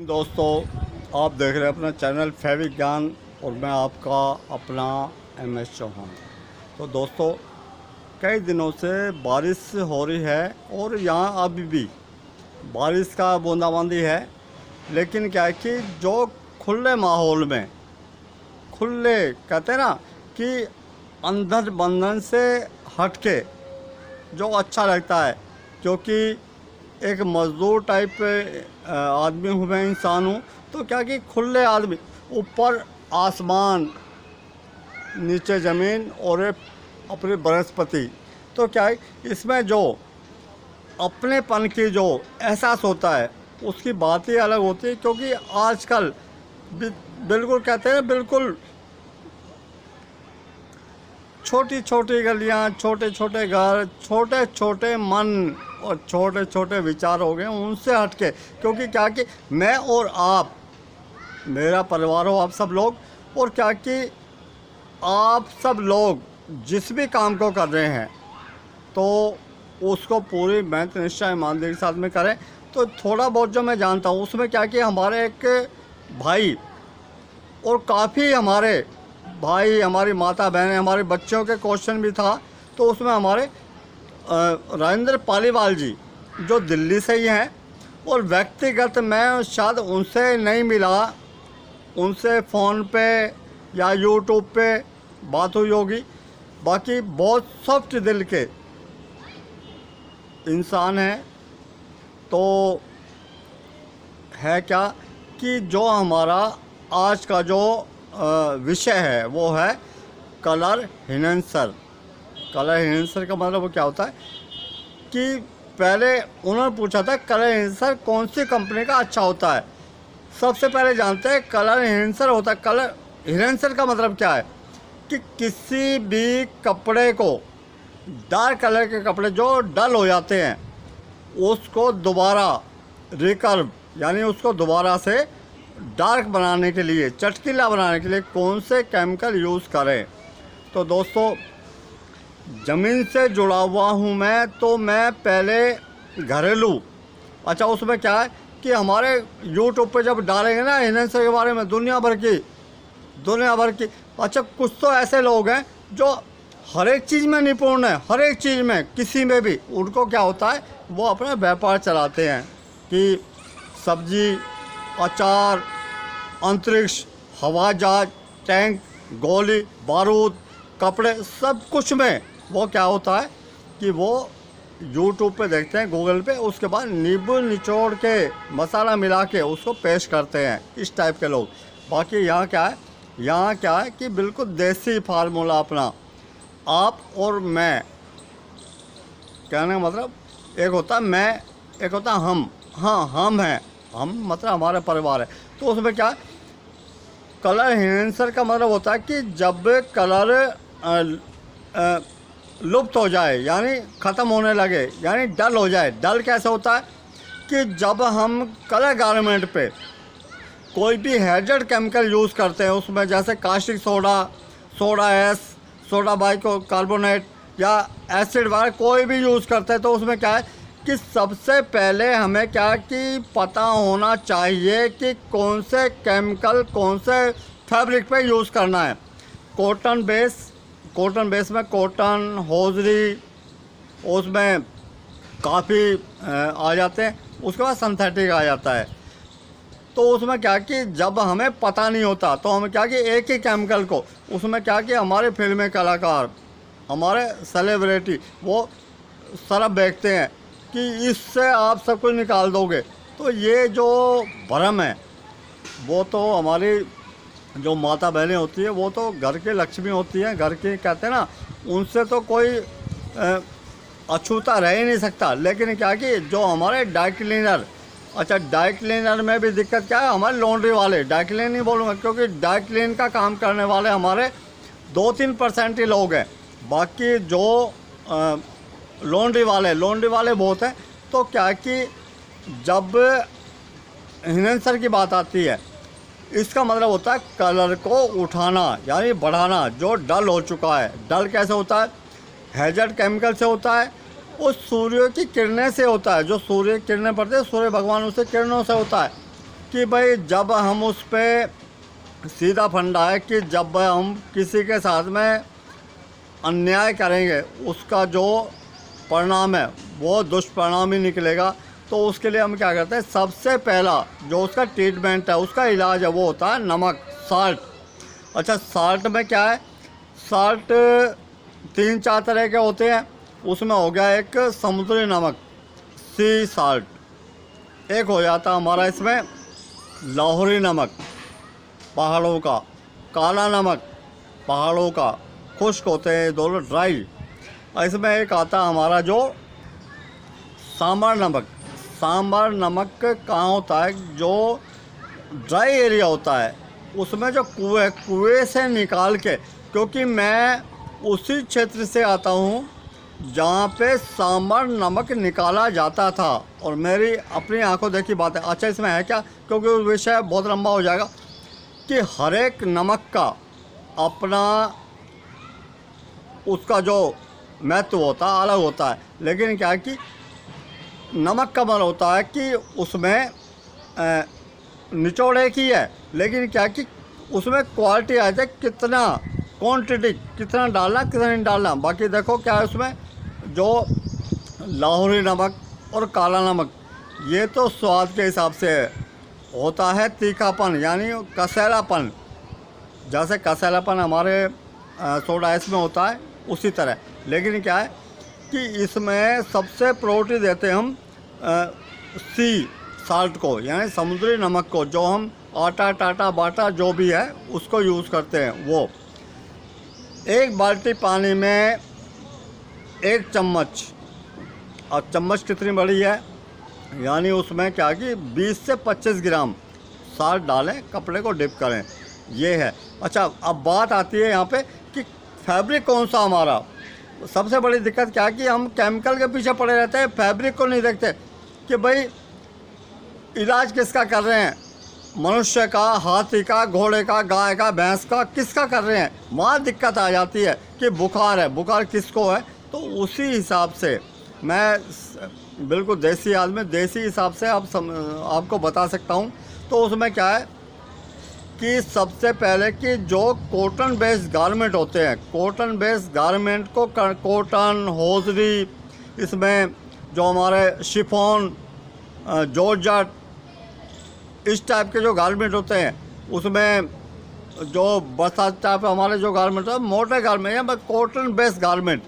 दोस्तों, आप देख रहे हैं अपना चैनल फैविक ज्ञान और मैं आपका अपना MS चौहान। तो दोस्तों, कई दिनों से बारिश हो रही है और यहाँ अभी भी बारिश का बूंदाबांदी है। लेकिन क्या है कि जो खुले माहौल में, खुले कहते हैं ना कि अंधर बंधन से हट के जो अच्छा लगता है, क्योंकि एक मज़दूर टाइप आदमी हूँ मैं, इंसान हूँ। तो क्या कि खुले आदमी, ऊपर आसमान, नीचे ज़मीन और अपनी बनस्पति। तो क्या है इसमें जो अपनेपन की जो एहसास होता है उसकी बात ही अलग होती है। क्योंकि आजकल बिल्कुल कहते हैं, बिल्कुल छोटी छोटी गलियाँ, छोटे छोटे घर, छोटे छोटे मन और छोटे छोटे विचार हो गए उनसे हटके। क्योंकि क्या कि मैं और आप, मेरा परिवार हो आप सब लोग, और क्या कि आप सब लोग जिस भी काम को कर रहे हैं तो उसको पूरी मेहनत, निष्ठा, ईमानदारी के साथ में करें। तो थोड़ा बहुत जो मैं जानता हूँ उसमें क्या कि हमारे एक भाई और काफ़ी हमारे भाई, हमारी माता बहनें, हमारे बच्चों के क्वेश्चन भी था। तो उसमें हमारे राजेंद्र पालीवाल जी जो दिल्ली से ही हैं, और व्यक्तिगत मैं शायद उनसे नहीं मिला, उनसे फ़ोन पे या यूट्यूब पे बात हुई होगी। बाकी बहुत सॉफ्ट दिल के इंसान हैं। तो है क्या कि जो हमारा आज का जो विषय है वो है कलर हिनेंसर। कलर हिनेंसर का मतलब वो क्या होता है कि पहले उन्होंने पूछा था कलर हिनेंसर कौन सी कंपनी का अच्छा होता है। सबसे पहले जानते हैं कलर हिनेंसर होता है। कलर हिनेंसर का मतलब क्या है कि किसी भी कपड़े को, डार्क कलर के कपड़े जो डल हो जाते हैं उसको दोबारा रिकर्व, यानी उसको दोबारा से डार्क बनाने के लिए, चटकीला बनाने के लिए कौन से केमिकल यूज़ करें। तो दोस्तों, ज़मीन से जुड़ा हुआ हूँ मैं, तो मैं पहले घरेलू, अच्छा उसमें क्या है कि हमारे यूट्यूब पे जब डालेंगे ना हिनेंसर के बारे में दुनिया भर की, अच्छा कुछ तो ऐसे लोग हैं जो हर एक चीज़ में निपुण है, हर एक चीज़ में, किसी में भी उनको क्या होता है वो अपना व्यापार चलाते हैं कि सब्जी, अचार, अंतरिक्ष, हवाई जहाज, टैंक, गोली बारूद, कपड़े, सब कुछ में वो क्या होता है कि वो यूट्यूब पे देखते हैं, गूगल पे, उसके बाद नींबू निचोड़ के मसाला मिला के उसको पेश करते हैं, इस टाइप के लोग। बाकी यहाँ क्या है कि बिल्कुल देसी फार्मूला अपना, आप और मैं, कहने का मतलब एक होता मैं, एक होता हम। हाँ, हम हैं, हम मतलब हमारा परिवार है। तो उसमें क्या है, कलर हिनेंसर का मतलब होता है कि जब कलर लुप्त हो जाए, यानी ख़त्म होने लगे, यानी डल हो जाए। डल कैसे होता है कि जब हम कलर गारमेंट पे कोई भी हैज़र्ड केमिकल यूज़ करते हैं, उसमें जैसे caustic soda, soda S, soda bicarbonate या एसिड वगैरह कोई भी यूज़ करते हैं, तो उसमें क्या है कि सबसे पहले हमें क्या कि पता होना चाहिए कि कौन से केमिकल कौन से फैब्रिक पे यूज़ करना है। कॉटन बेस में कॉटन, होजरी, उसमें काफ़ी आ जाते हैं। उसके बाद सिंथेटिक आ जाता है। तो उसमें क्या कि जब हमें पता नहीं होता तो हम क्या कि एक ही केमिकल को, उसमें क्या कि हमारे फिल्मी कलाकार, हमारे सेलिब्रिटी वो सरफ बेचते हैं कि इससे आप सब कुछ निकाल दोगे। तो ये जो भ्रम है वो तो हमारी जो माता बहनें होती है वो तो घर की लक्ष्मी होती हैं, घर की, कहते हैं ना, उनसे तो कोई अछूता रह ही नहीं सकता। लेकिन क्या कि जो हमारे ड्राई क्लीनर, अच्छा ड्राई क्लीनर में भी दिक्कत क्या है, हमारे लॉन्ड्री वाले, ड्राई क्लीन नहीं बोलूँगा क्योंकि ड्राई क्लीन का काम करने वाले हमारे 2-3% ही लोग हैं। बाकी जो लॉन्ड्री वाले बहुत हैं। तो क्या कि जब हिनेंसर की बात आती है, इसका मतलब होता है कलर को उठाना, यानी बढ़ाना, जो डल हो चुका है। डल कैसे होता है, हैज़र्ड केमिकल से होता है, उस सूर्य की किरणें से होता है। जो सूर्य किरणें पड़ती है, सूर्य भगवान उसे किरणों से होता है। कि भाई जब हम उस पर सीधा फंडा है कि जब हम किसी के साथ में अन्याय करेंगे उसका जो परिणाम है वो दुष्परिणाम ही निकलेगा। तो उसके लिए हम क्या करते हैं, सबसे पहला जो उसका ट्रीटमेंट है, उसका इलाज है, वो होता है नमक, साल्ट। अच्छा, साल्ट में क्या है, साल्ट 3-4 तरह के होते हैं। उसमें हो गया एक समुद्री नमक, सी साल्ट। एक हो जाता हमारा इसमें लाहौरी नमक, पहाड़ों का। काला नमक, पहाड़ों का, खुश्क होते हैं दोनों, ड्राई। इसमें एक आता हमारा जो सांभर नमक। सांभर नमक कहाँ होता है, जो ड्राई एरिया होता है उसमें, जो कुएं से निकाल के, क्योंकि मैं उसी क्षेत्र से आता हूँ जहाँ पे सांभर नमक निकाला जाता था और मेरी अपनी आंखों देखी बात है। अच्छा, इसमें है क्या, क्योंकि विषय बहुत लंबा हो जाएगा, कि हर एक नमक का अपना उसका जो महत्व होता है अलग होता है। लेकिन क्या है कि नमक का मतलब होता है कि उसमें निचोड़ एक ही है, लेकिन क्या कि उसमें क्वालिटी आ जाए, कितना क्वांटिटी, कितना डालना कितना नहीं डालना। बाकी देखो क्या है उसमें, जो लाहौरी नमक और काला नमक, ये तो स्वाद के हिसाब से होता है, तीखापन यानी कसैलापन। जैसे कसैलापन हमारे सोडा आइस में होता है उसी तरह। लेकिन क्या है कि इसमें सबसे प्रायोरिटी देते हम सी साल्ट को, यानी समुद्री नमक को, जो हम आटा टाटा बाटा जो भी है उसको यूज़ करते हैं। वो एक बाल्टी पानी में 1 चम्मच, और चम्मच कितनी बड़ी है, यानी उसमें क्या कि 20 से 25 ग्राम साल्ट डालें, कपड़े को डिप करें, ये है। अच्छा, अब बात आती है यहाँ पे कि फैब्रिक कौन सा हमारा। सबसे बड़ी दिक्कत क्या है कि हम केमिकल के पीछे पड़े रहते हैं, फैब्रिक को नहीं देखते कि भाई इलाज किसका कर रहे हैं, मनुष्य का, हाथी का, घोड़े का, गाय का, भैंस का, किसका कर रहे हैं। वहाँ दिक्कत आ जाती है कि बुखार है, बुखार किसको है। तो उसी हिसाब से मैं बिल्कुल देसी आदमी, देसी हिसाब से आपको बता सकता हूँ। तो उसमें क्या है कि सबसे पहले कि जो कॉटन बेस्ड गारमेंट होते हैं, कॉटन बेस्ड गारमेंट को कॉटन, होजरी, इसमें जो हमारे शिफॉन, जॉर्जेट, इस टाइप के जो गारमेंट होते हैं, उसमें जो बरसात टाइप हमारे जो गारमेंट है, मोटे गारमेंट या कॉटन बेस्ड गारमेंट,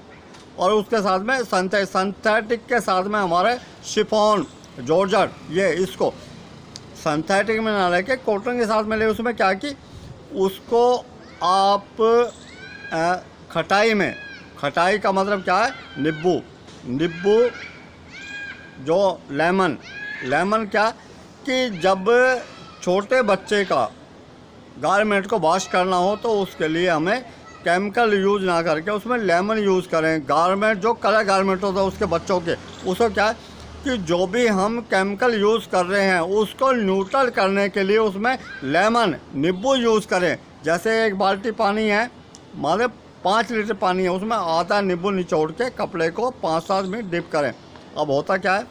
और उसके साथ में सिंथेटिक के साथ में हमारे शिफॉन, जॉर्जेट, ये इसको सिंथेटिक में ना लेके कॉटन के साथ में ले। उसमें क्या कि उसको आप खटाई में, खटाई का मतलब क्या है, नींबू जो लेमन क्या कि जब छोटे बच्चे का गारमेंट को वॉश करना हो तो उसके लिए हमें केमिकल यूज़ ना करके उसमें लेमन यूज़ करें। गारमेंट जो कलर गारमेंट होता है उसके बच्चों के, उसको क्या है कि जो भी हम केमिकल यूज़ कर रहे हैं उसको न्यूट्रल करने के लिए उसमें लेमन, नींबू यूज़ करें। जैसे एक बाल्टी पानी है, मान लो 5 लीटर पानी है, उसमें आधा नींबू निचोड़ के कपड़े को 5-7 मिनट डिप करें। अब होता क्या है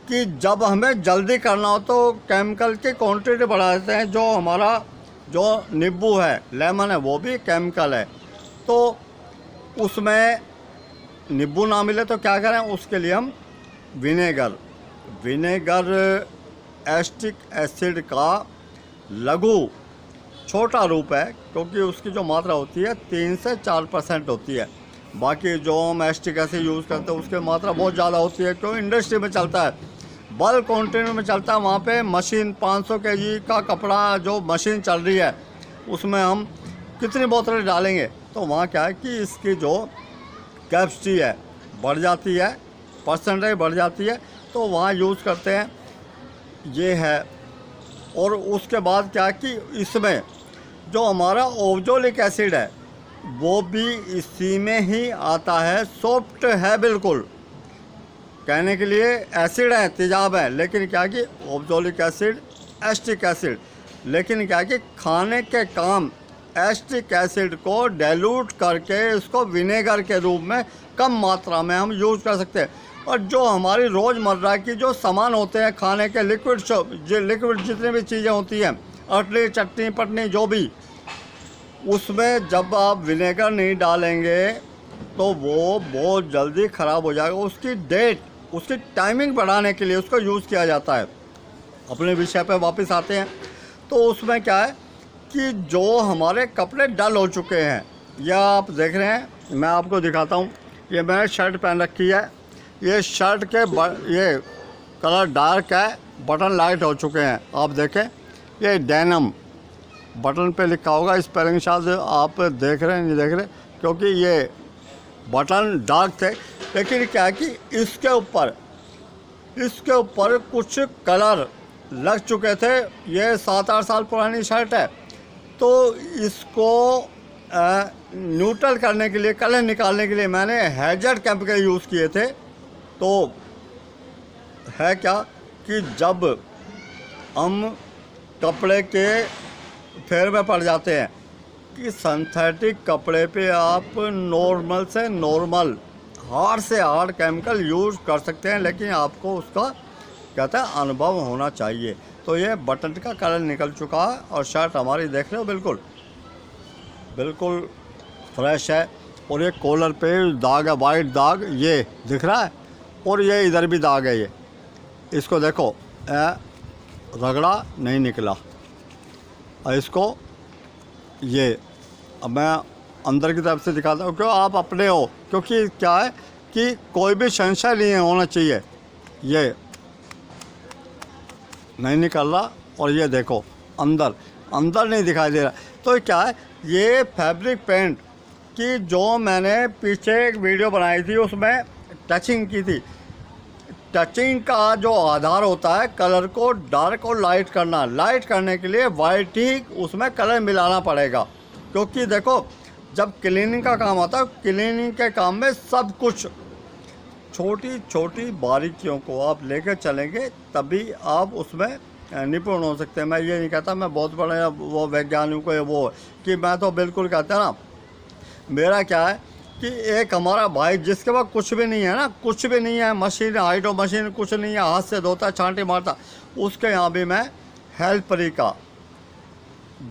कि जब हमें जल्दी करना हो तो केमिकल की क्वांटिटी बढ़ा देते हैं। जो हमारा जो नींबू है, लेमन है, वो भी केमिकल है। तो उसमें नींबू ना मिले तो क्या करें, उसके लिए हम विनेगर एसिटिक एसिड का लघु छोटा रूप है, क्योंकि उसकी जो मात्रा होती है 3 से 4% होती है। बाकी जो हम एसिटिक एसिड यूज़ करते हैं उसकी मात्रा बहुत ज़्यादा होती है, क्योंकि इंडस्ट्री में चलता है, बल्क क्वांटिटी में चलता है। वहाँ पे मशीन 500 kg का कपड़ा जो मशीन चल रही है उसमें हम कितनी बोतलें डालेंगे। तो वहाँ क्या है कि इसकी जो कैपेसिटी है बढ़ जाती है, परसेंटेज बढ़ जाती है, तो वहाँ यूज़ करते हैं, ये है। और उसके बाद क्या है कि इसमें जो हमारा ओब्जोलिक एसिड है वो भी इसी में ही आता है। सॉफ्ट है बिल्कुल, कहने के लिए एसिड है, तेजाब है, लेकिन क्या कि ओब्जोलिक एसिड, एसिटिक एसिड, लेकिन क्या कि खाने के काम एसिटिक एसिड को डाइल्यूट करके इसको विनेगर के रूप में कम मात्रा में हम यूज़ कर सकते हैं। और जो हमारी रोज़मर्रा की जो सामान होते हैं खाने के लिक्विड जितनी भी चीज़ें होती हैं, अटली चटनी पटनी जो भी, उसमें जब आप विनेगर नहीं डालेंगे तो वो बहुत जल्दी ख़राब हो जाएगा। उसकी डेट, उसकी टाइमिंग बढ़ाने के लिए उसको यूज़ किया जाता है। अपने विषय पे वापस आते हैं, तो उसमें क्या है कि जो हमारे कपड़े डल हो चुके हैं, या आप देख रहे हैं, मैं आपको दिखाता हूँ, ये मैंने शर्ट पहन रखी है, ये शर्ट के ये कलर डार्क है, बटन लाइट हो चुके हैं। आप देखें, ये डेनिम बटन पे लिखा होगा, स्पेलिंग शायद आप देख रहे हैं नहीं देख रहे, क्योंकि ये बटन डार्क थे। लेकिन क्या है कि इसके ऊपर कुछ कलर लग चुके थे। ये 7-8 साल पुरानी शर्ट है, तो इसको न्यूट्रल करने के लिए, कलर निकालने के लिए मैंने हैजर्ड केमिकल यूज़ किए थे। तो है क्या कि जब हम कपड़े के फेर में पड़ जाते हैं कि सिंथेटिक कपड़े पे आप नॉर्मल से नॉर्मल, हार्ड से हार्ड केमिकल यूज़ कर सकते हैं, लेकिन आपको उसका कहते हैं अनुभव होना चाहिए। तो ये बटन का कलर निकल चुका है और शर्ट हमारी देख रहे हो बिल्कुल फ्रेश है। और ये कॉलर पे दाग है, वाइट दाग ये दिख रहा है, और ये इधर भी दाग है। ये इसको देखो, रगड़ा नहीं निकला। और इसको ये अब मैं अंदर की तरफ से दिखाता हूँ, क्यों आप अपने हो, क्योंकि क्या है कि कोई भी संशय नहीं होना चाहिए। ये नहीं निकल रहा, और ये देखो अंदर नहीं दिखाई दे रहा। तो क्या है, ये फैब्रिक पेंट की जो मैंने पीछे एक वीडियो बनाई थी, उसमें टचिंग की थी। टचिंग का जो आधार होता है कलर को डार्क और लाइट करना, लाइट करने के लिए वाइट ही उसमें कलर मिलाना पड़ेगा। क्योंकि देखो, जब क्लीनिंग का काम आता है, क्लीनिंग के काम में सब कुछ छोटी छोटी बारीकियों को आप लेकर चलेंगे, तभी आप उसमें निपुण हो सकते हैं। मैं ये नहीं कहता मैं बहुत बड़ा वो वैज्ञानिक को वो, कि मैं तो बिल्कुल कहता ना, मेरा क्या है कि एक हमारा भाई जिसके पास कुछ भी नहीं है ना, कुछ भी नहीं है, मशीन हाइड्रो मशीन कुछ नहीं है, हाथ से धोता छांटी मारता, उसके यहाँ भी मैं हेल्परी का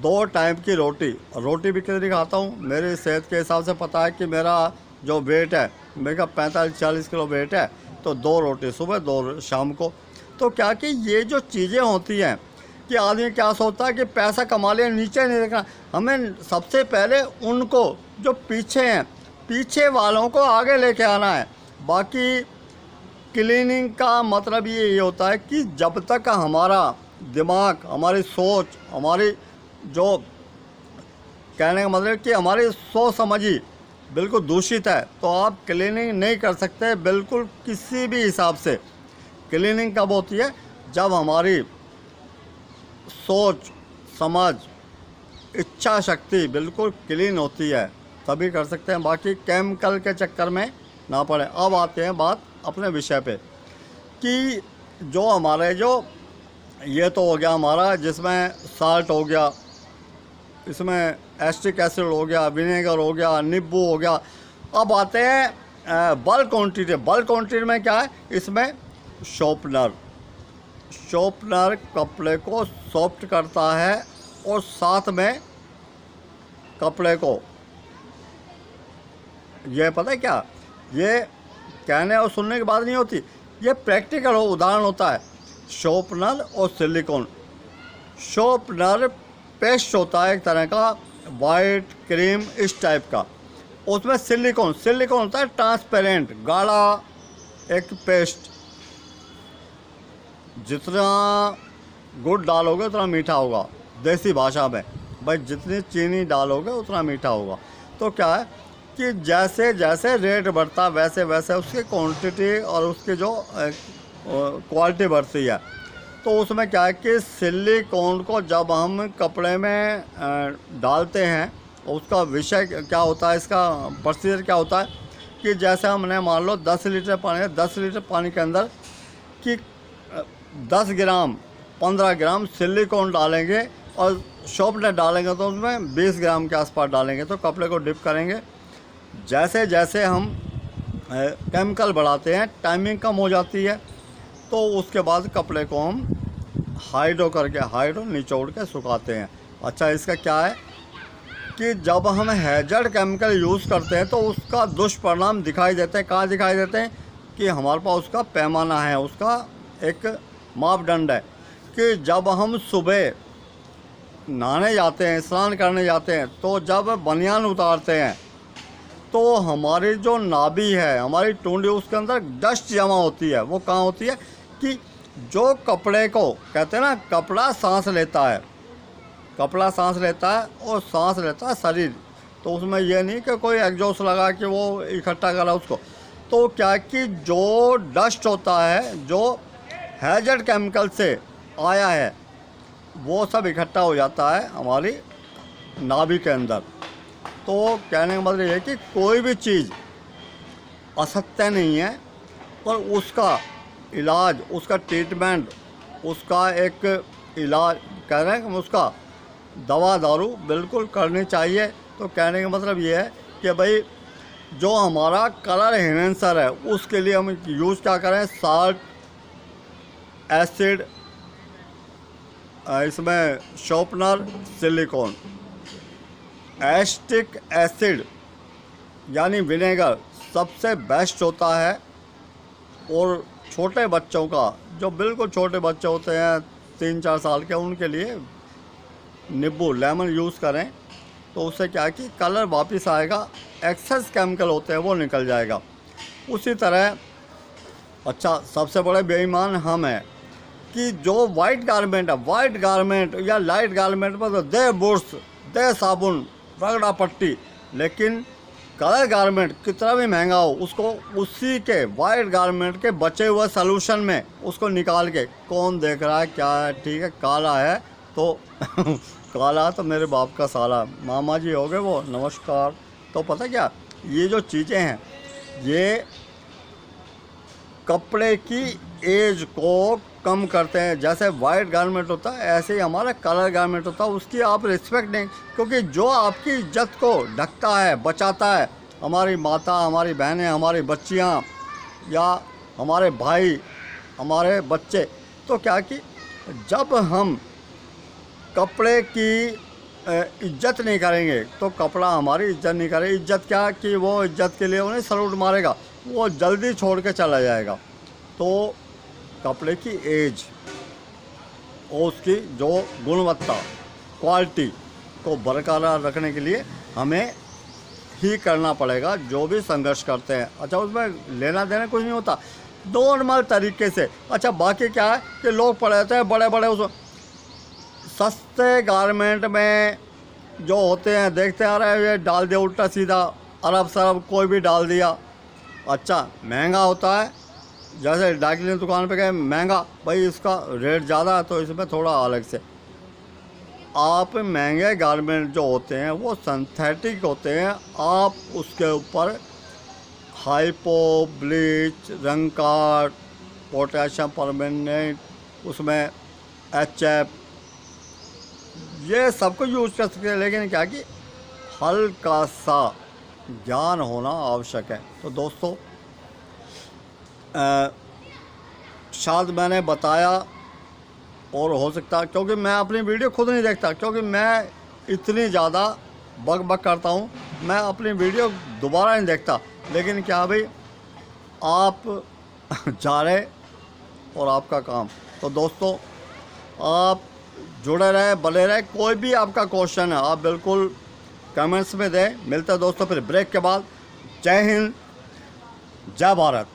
2 टाइम की रोटी भी कितनी खाता हूँ, मेरी सेहत के हिसाब से पता है कि मेरा जो वेट है, मेरा 45-40 किलो वेट है, तो 2 रोटी सुबह 2 शाम को। तो क्या कि ये जो चीज़ें होती हैं कि आदमी क्या सोचता है कि पैसा कमा लिया, नीचे नहीं देखना। हमें सबसे पहले उनको जो पीछे हैं, पीछे वालों को आगे लेके आना है। बाकी क्लीनिंग का मतलब ये होता है कि जब तक हमारा दिमाग, हमारी सोच, हमारी जो कहने का मतलब कि हमारी सोच समझी बिल्कुल दूषित है, तो आप क्लीनिंग नहीं कर सकते बिल्कुल किसी भी हिसाब से। क्लीनिंग कब होती है, जब हमारी सोच, समझ, इच्छा शक्ति बिल्कुल क्लीन होती है, तभी कर सकते हैं। बाकी केमिकल के चक्कर में ना पड़े। अब आते हैं बात अपने विषय पे कि जो हमारे ये तो हो गया हमारा, जिसमें साल्ट हो गया, इसमें एस्टिक एसिड हो गया, विनेगर हो गया, नींबू हो गया। अब आते हैं बल्क क्वांटिटी में क्या है, इसमें शॉर्पनर कपड़े को सॉफ्ट करता है, और साथ में कपड़े को, ये पता है क्या, ये कहने और सुनने की बात नहीं होती, ये प्रैक्टिकल उदाहरण होता है। शॉर्पनर और सिलिकॉन। शॉर्पनर पेस्ट होता है एक तरह का, वाइट क्रीम इस टाइप का। उसमें सिलिकॉन होता है ट्रांसपेरेंट, गाढ़ा एक पेस्ट। जितना गुड़ डालोगे उतना मीठा होगा, देसी भाषा में भाई, जितनी चीनी डालोगे उतना मीठा होगा। तो क्या है कि जैसे जैसे रेट बढ़ता वैसे वैसे उसकी क्वांटिटी और उसकी जो क्वालिटी बढ़ती है। तो उसमें क्या है कि सिलिकॉन को जब हम कपड़े में डालते हैं, उसका विषय क्या होता है, इसका प्रोसीजर क्या होता है कि जैसे हमने मान लो 10 लीटर पानी के अंदर कि 10 ग्राम 15 ग्राम सिलिकॉन डालेंगे और शॉर्पनर डालेंगे, तो उसमें 20 ग्राम के आसपास डालेंगे। तो कपड़े को डिप करेंगे, जैसे जैसे हम केमिकल बढ़ाते हैं, टाइमिंग कम हो जाती है। तो उसके बाद कपड़े को हम हाइड्रो निचोड़ के सुखाते हैं। अच्छा, इसका क्या है कि जब हम हैज़र्ड केमिकल यूज़ करते हैं तो उसका दुष्परिणाम दिखाई देते हैं। कहाँ दिखाई देते हैं कि हमारे पास उसका पैमाना है, उसका एक मापदंड है कि जब हम सुबह नहाने जाते हैं, स्नान करने जाते हैं, तो जब बनियान उतारते हैं तो हमारी जो नाभि है, हमारी टूंडी, उसके अंदर डस्ट जमा होती है। वो कहाँ होती है कि जो कपड़े को कहते हैं ना, कपड़ा सांस लेता है, कपड़ा सांस लेता है और सांस लेता है शरीर। तो उसमें ये नहीं कि कोई एग्जॉस्ट लगा कि वो इकट्ठा करा उसको। तो क्या कि जो डस्ट होता है, जो हैज़र्ड केमिकल से आया है, वो सब इकट्ठा हो जाता है हमारी नाभि के अंदर। तो कहने का मतलब ये है कि कोई भी चीज़ असत्य नहीं है, पर उसका इलाज, उसका ट्रीटमेंट, उसका एक इलाज कह रहे हैं कि उसका दवा दारू बिल्कुल करनी चाहिए। तो कहने का मतलब ये है कि भाई जो हमारा कलर एनहेंसर है उसके लिए हम यूज़ क्या करें, साल्ट, एसिड, इसमें शॉर्पनर, सिलिकॉन, एस्टिक एसिड यानी विनेगर सबसे बेस्ट होता है। और छोटे बच्चों का, जो बिल्कुल छोटे बच्चे होते हैं 3-4 साल के, उनके लिए नींबू, लेमन यूज़ करें। तो उससे क्या है कि कलर वापस आएगा, एक्सेस केमिकल होते हैं वो निकल जाएगा। उसी तरह अच्छा, सबसे बड़े बेईमान हम हैं कि जो वाइट गारमेंट है, वाइट गारमेंट या लाइट गारमेंट पर तो दे बुर्श, दे साबुन, रगड़ा पट्टी, लेकिन कलर गारमेंट कितना भी महंगा हो, उसको उसी के वाइट गारमेंट के बचे हुए सलूशन में उसको निकाल के, कौन देख रहा है क्या है, ठीक है, काला है तो काला तो मेरे बाप का साला, मामा जी हो गए वो, नमस्कार। तो पता क्या, ये जो चीज़ें हैं ये कपड़े की एज को कम करते हैं। जैसे वाइट गारमेंट होता है, ऐसे ही हमारा कलर गारमेंट होता है, उसकी आप रिस्पेक्ट नहीं, क्योंकि जो आपकी इज्जत को ढकता है, बचाता है, हमारी माता, हमारी बहनें, हमारी बच्चियाँ या हमारे भाई, हमारे बच्चे। तो क्या कि जब हम कपड़े की इज्जत नहीं करेंगे तो कपड़ा हमारी इज्जत नहीं करेगा। इज्जत क्या कि वो इज्जत के लिए उन्हें सलूट मारेगा, वो जल्दी छोड़ के चला जाएगा। तो कपड़े की एज और उसकी जो गुणवत्ता, क्वालिटी को बरकरार रखने के लिए हमें ही करना पड़ेगा, जो भी संघर्ष करते हैं। अच्छा, उसमें लेना देना कुछ नहीं होता, नॉर्मल तरीके से। अच्छा, बाकी क्या है कि लोग पड़े रहते हैं बड़े बड़े उस सस्ते गारमेंट में जो होते हैं, देखते आ रहे हैं, ये डाल दिया उल्टा सीधा, अरब सरब कोई भी डाल दिया। अच्छा, महंगा होता है, जैसे डाकिनी दुकान पे गए, महंगा, भाई इसका रेट ज़्यादा है तो इसमें थोड़ा अलग से। आप महंगे गारमेंट जो होते हैं वो सिंथेटिक होते हैं, आप उसके ऊपर हाइपो, ब्लीच, रंग कार्ड, पोटेशियम परमेंगनेट, उसमें HF, ये सब कुछ यूज़ कर सकते हैं। लेकिन क्या कि हल्का सा ज्ञान होना आवश्यक है। तो दोस्तों, शायद मैंने बताया, और हो सकता, क्योंकि मैं अपनी वीडियो खुद नहीं देखता, क्योंकि मैं इतनी ज़्यादा बक बक करता हूँ, मैं अपनी वीडियो दोबारा नहीं देखता। लेकिन क्या भाई, आप जा रहे और आपका काम। तो दोस्तों, आप जुड़े रहे, बने रहे। कोई भी आपका क्वेश्चन है आप बिल्कुल कमेंट्स में दें। मिलते हैं दोस्तों फिर ब्रेक के बाद। जय हिंद, जय भारत।